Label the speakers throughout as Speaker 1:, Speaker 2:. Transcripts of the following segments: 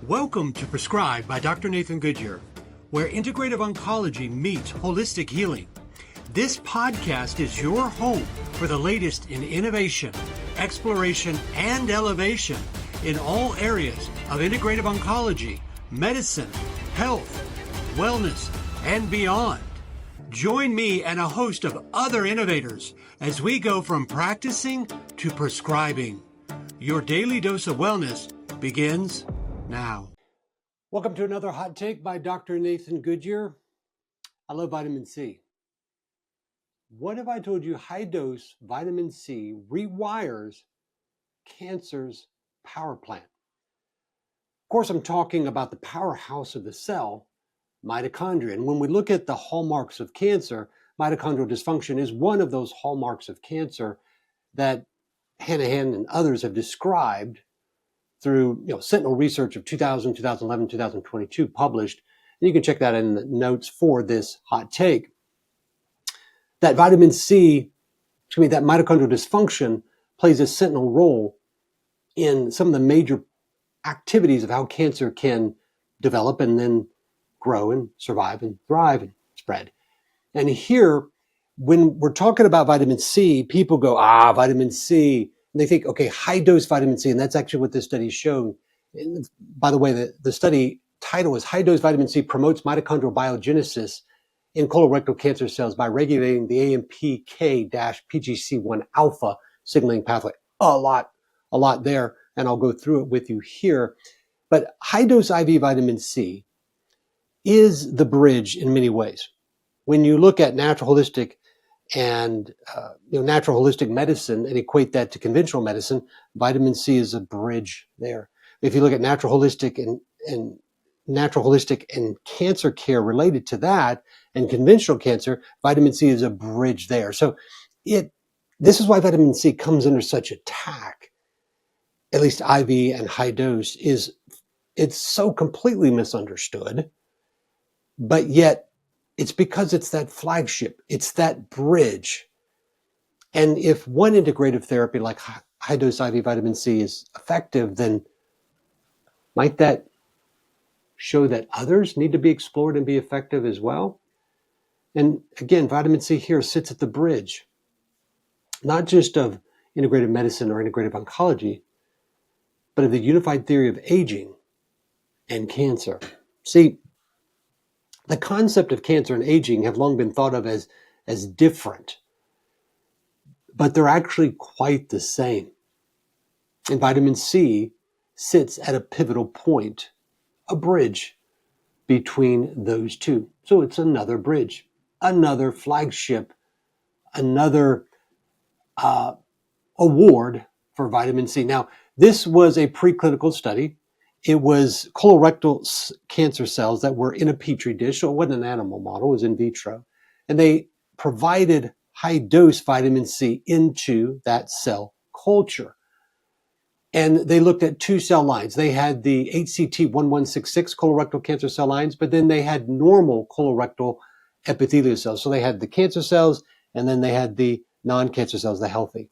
Speaker 1: Welcome to Prescribed by Dr. Nathan Goodyear, where integrative oncology meets holistic healing. This podcast is your home for the latest in innovation, exploration, and elevation in all areas of integrative oncology, medicine, health, wellness, and beyond. Join me and a host of other innovators as we go from practicing to prescribing. Your daily dose of wellness begins now. Welcome to another hot take by Dr. Nathan Goodyear. I love vitamin C. What if I told you high dose vitamin C rewires cancer's power plant? Of course, I'm talking about the powerhouse of the cell, mitochondria. And when we look at the hallmarks of cancer, mitochondrial dysfunction is one of those hallmarks of cancer that Hanahan and others have described through sentinel research of 2000, 2011, 2022 published. And you can check that in the notes for this hot take. That vitamin C, that mitochondrial dysfunction plays a sentinel role in some of the major activities of how cancer can develop and then grow and survive and thrive and spread. And here, when we're talking about vitamin C, people go, vitamin C. And they think, okay, high dose vitamin C. And that's actually what this study is showing. And by the way, the study title is High Dose Vitamin C Promotes Mitochondrial Biogenesis in Colorectal Cancer Cells by Regulating the AMPK-PGC1 alpha signaling pathway. A lot there. And I'll go through it with you here. But high dose IV vitamin C is the bridge in many ways. When you look at natural holistic natural holistic medicine and equate that to conventional medicine, vitamin C is a bridge there. If you look at natural holistic and cancer care related to that and conventional cancer, vitamin C is a bridge there. So this is why vitamin C comes under such attack, at least IV and high dose, it's so completely misunderstood, but yet it's because it's that flagship, it's that bridge. And if one integrative therapy like high-dose IV vitamin C is effective, then might that show that others need to be explored and be effective as well? And again, vitamin C here sits at the bridge, not just of integrative medicine or integrative oncology, but of the unified theory of aging and cancer. See, the concept of cancer and aging have long been thought of as different, but they're actually quite the same. And vitamin C sits at a pivotal point, a bridge between those two. So it's another bridge, another flagship, another award for vitamin C. Now, this was a preclinical study. It was colorectal cancer cells that were in a petri dish. So it wasn't an animal model, it was in vitro. And they provided high dose vitamin C into that cell culture. And they looked at two cell lines. They had the HCT1166 colorectal cancer cell lines, but then they had normal colorectal epithelial cells. So they had the cancer cells, and then they had the non-cancer cells, the healthy.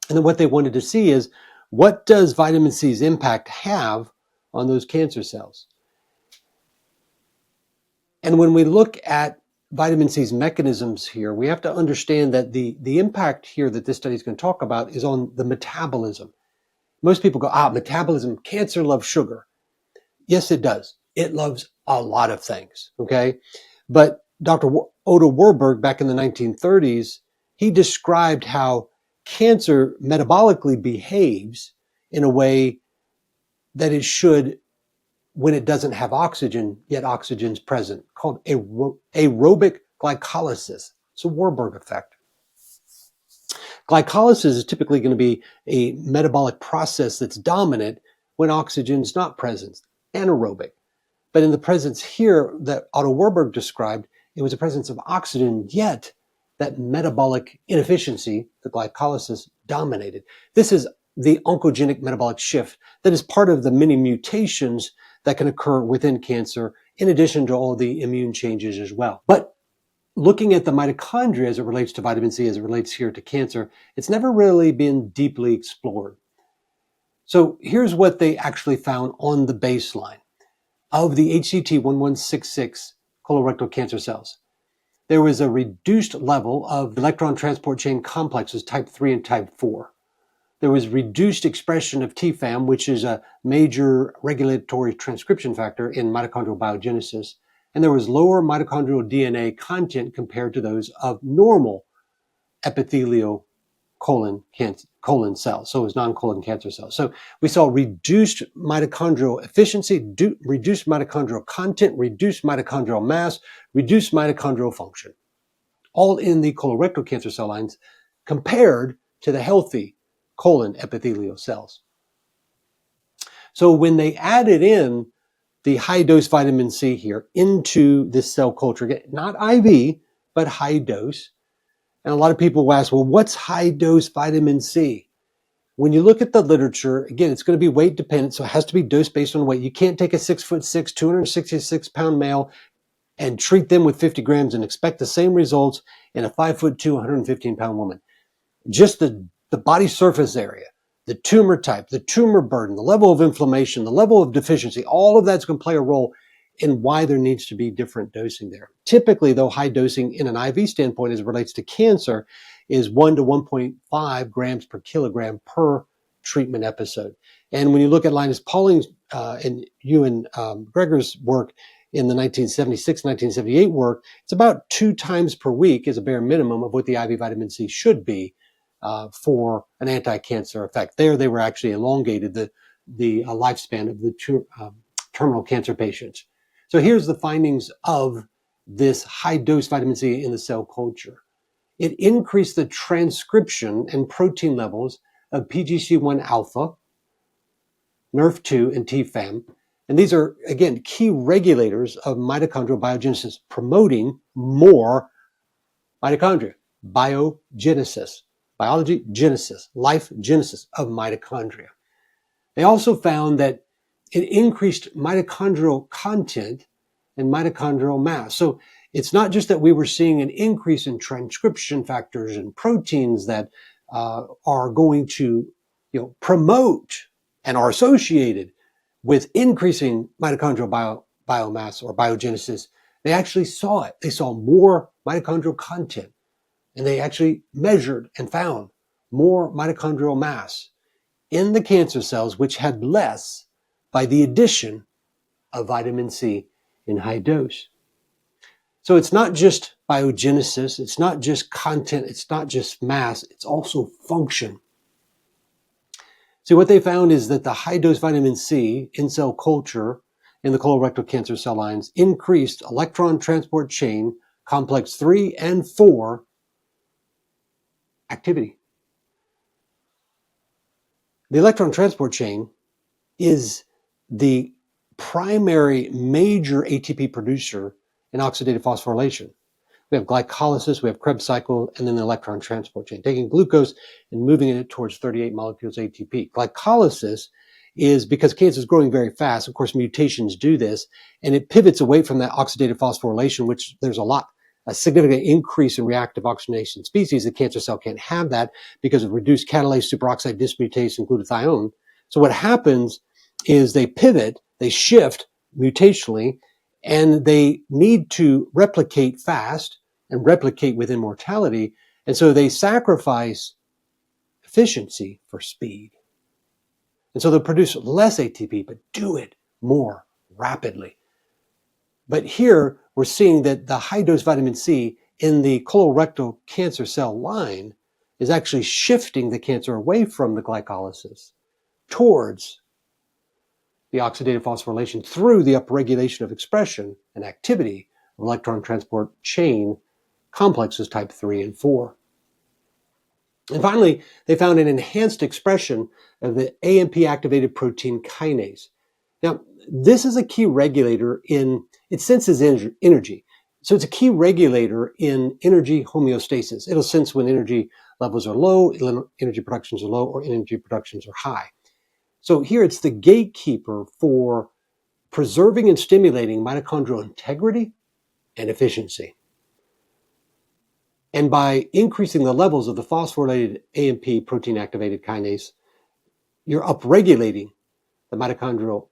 Speaker 1: And then what they wanted to see is, what does vitamin C's impact have on those cancer cells? And when we look at vitamin C's mechanisms here, we have to understand that the impact here that this study is going to talk about is on the metabolism. Most people go, metabolism, cancer loves sugar. Yes, it does. It loves a lot of things, okay? But Dr. Otto Warburg, back in the 1930s, he described how cancer metabolically behaves in a way that it should when it doesn't have oxygen, yet oxygen's present, called aerobic glycolysis. It's a Warburg effect. Glycolysis is typically going to be a metabolic process that's dominant when oxygen's not present, anaerobic. But in the presence here that Otto Warburg described, it was a presence of oxygen, yet that metabolic inefficiency, the glycolysis, dominated. This is the oncogenic metabolic shift that is part of the many mutations that can occur within cancer, in addition to all the immune changes as well. But looking at the mitochondria as it relates to vitamin C, as it relates here to cancer, it's never really been deeply explored. So here's what they actually found on the baseline of the HCT1166 colorectal cancer cells. There was a reduced level of electron transport chain complexes type 3 and type 4. There was reduced expression of TFAM, which is a major regulatory transcription factor in mitochondrial biogenesis. And there was lower mitochondrial DNA content compared to those of normal epithelial colon cells, so it was non-colon cancer cells. So we saw reduced mitochondrial efficiency, reduced mitochondrial content, reduced mitochondrial mass, reduced mitochondrial function, all in the colorectal cancer cell lines compared to the healthy colon epithelial cells. So when they added in the high dose vitamin C here into this cell culture, not IV, but high dose. And a lot of people will ask, well, what's high dose vitamin C? When you look at the literature, again, it's going to be weight dependent, so it has to be dose based on weight. You can't take a 6'6", 266-pound male and treat them with 50 grams and expect the same results in a 5'2", 115-pound woman. Just the body surface area, the tumor type, the tumor burden, the level of inflammation, the level of deficiency, all of that's going to play a role in why there needs to be different dosing there. Typically, though, high dosing in an IV standpoint as it relates to cancer is 1 to 1.5 grams per kilogram per treatment episode. And when you look at Linus Pauling's and Ewan Gregor's work in the 1976, 1978 work, it's about 2 times per week is a bare minimum of what the IV vitamin C should be for an anti-cancer effect. There, they were actually elongated the lifespan of the terminal cancer patients. So here's the findings of this high-dose vitamin C in the cell culture. It increased the transcription and protein levels of PGC1 alpha, NRF2, and TFAM. And these are, again, key regulators of mitochondrial biogenesis, promoting more mitochondria, biogenesis, biology, genesis, life genesis of mitochondria. They also found that it increased mitochondrial content and mitochondrial mass. So it's not just that we were seeing an increase in transcription factors and proteins that are going to promote and are associated with increasing mitochondrial biomass or biogenesis. They actually saw it. They saw more mitochondrial content, and they actually measured and found more mitochondrial mass in the cancer cells, which had less by the addition of vitamin C in high dose. So it's not just biogenesis, it's not just content, it's not just mass, it's also function. So what they found is that the high dose vitamin C in cell culture in the colorectal cancer cell lines increased electron transport chain complex 3 and 4 activity. The electron transport chain is the primary major ATP producer in oxidative phosphorylation. We have glycolysis, we have Krebs cycle, and then the electron transport chain, taking glucose and moving it towards 38 molecules ATP. Glycolysis is because cancer is growing very fast. Of course, mutations do this, and it pivots away from that oxidative phosphorylation, which there's a significant increase in reactive oxygenation species. The cancer cell can't have that because of reduced catalase, superoxide dismutase, and glutathione. So what happens is they pivot, they shift mutationally, and they need to replicate fast and replicate with immortality. And so they sacrifice efficiency for speed. And so they'll produce less ATP, but do it more rapidly. But here we're seeing that the high dose vitamin C in the colorectal cancer cell line is actually shifting the cancer away from the glycolysis towards the oxidative phosphorylation through the upregulation of expression and activity of electron transport chain complexes type 3 and 4. And finally, they found an enhanced expression of the AMP-activated protein kinase. Now, this is a key regulator it senses energy. So it's a key regulator in energy homeostasis. It'll sense when energy levels are low, energy productions are low, or energy productions are high. So here it's the gatekeeper for preserving and stimulating mitochondrial integrity and efficiency. And by increasing the levels of the phosphorylated AMP protein activated kinase, you're upregulating the mitochondrial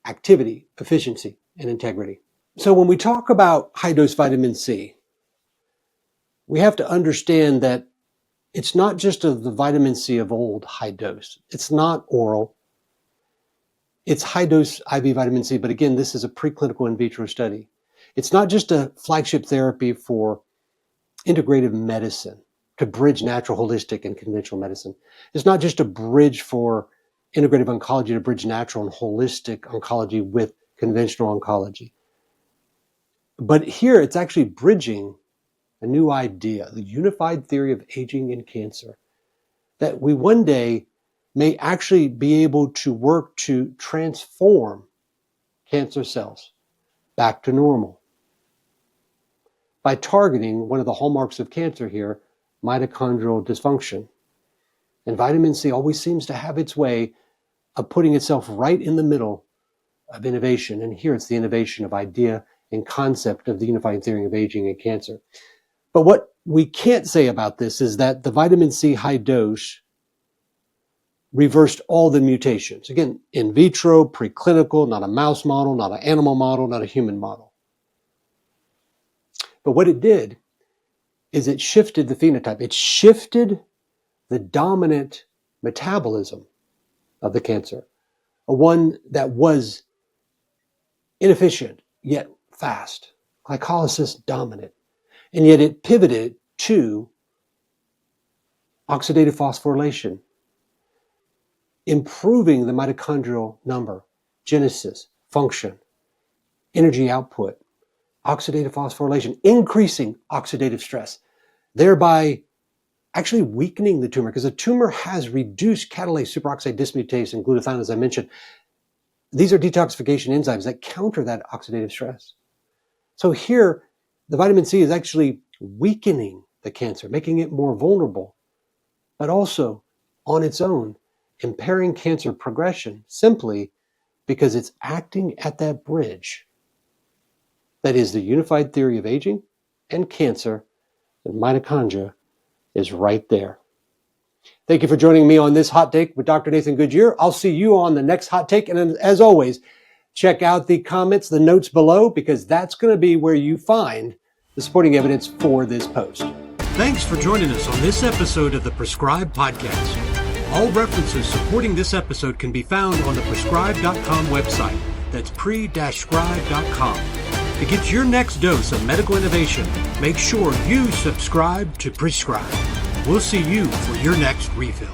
Speaker 1: activity, efficiency, and integrity. So when we talk about high-dose vitamin C, we have to understand that it's not just the vitamin C of old high dose. It's not oral. It's high-dose IV vitamin C, but again, this is a preclinical in vitro study. It's not just a flagship therapy for integrative medicine to bridge natural, holistic, and conventional medicine. It's not just a bridge for integrative oncology to bridge natural and holistic oncology with conventional oncology. But here it's actually bridging a new idea, the unified theory of aging and cancer, that we one day may actually be able to work to transform cancer cells back to normal by targeting one of the hallmarks of cancer here, mitochondrial dysfunction. And vitamin C always seems to have its way of putting itself right in the middle of innovation. And here it's the innovation of idea and concept of the unifying theory of aging and cancer. But what we can't say about this is that the vitamin C high dose reversed all the mutations. Again, in vitro, preclinical, not a mouse model, not an animal model, not a human model. But what it did is it shifted the phenotype. It shifted the dominant metabolism of the cancer, a one that was inefficient, yet fast, glycolysis dominant. And yet it pivoted to oxidative phosphorylation, improving the mitochondrial number, genesis, function, energy output, oxidative phosphorylation, increasing oxidative stress, thereby actually weakening the tumor, because the tumor has reduced catalase, superoxide dismutase, and glutathione, as I mentioned. These are detoxification enzymes that counter that oxidative stress. So here, the vitamin C is actually weakening the cancer, making it more vulnerable, but also on its own, impairing cancer progression simply because it's acting at that bridge. That is the unified theory of aging and cancer, and mitochondria is right there. Thank you for joining me on this Hot Take with Dr. Nathan Goodyear. I'll see you on the next Hot Take. And as always, check out the comments, the notes below, because that's going to be where you find the supporting evidence for this post. Thanks for joining us on this episode of the Prescribe Podcast. All references supporting this episode can be found on the prescribe.com website. That's pre-scribe.com. To get your next dose of medical innovation, make sure you subscribe to Prescribe. We'll see you for your next refill.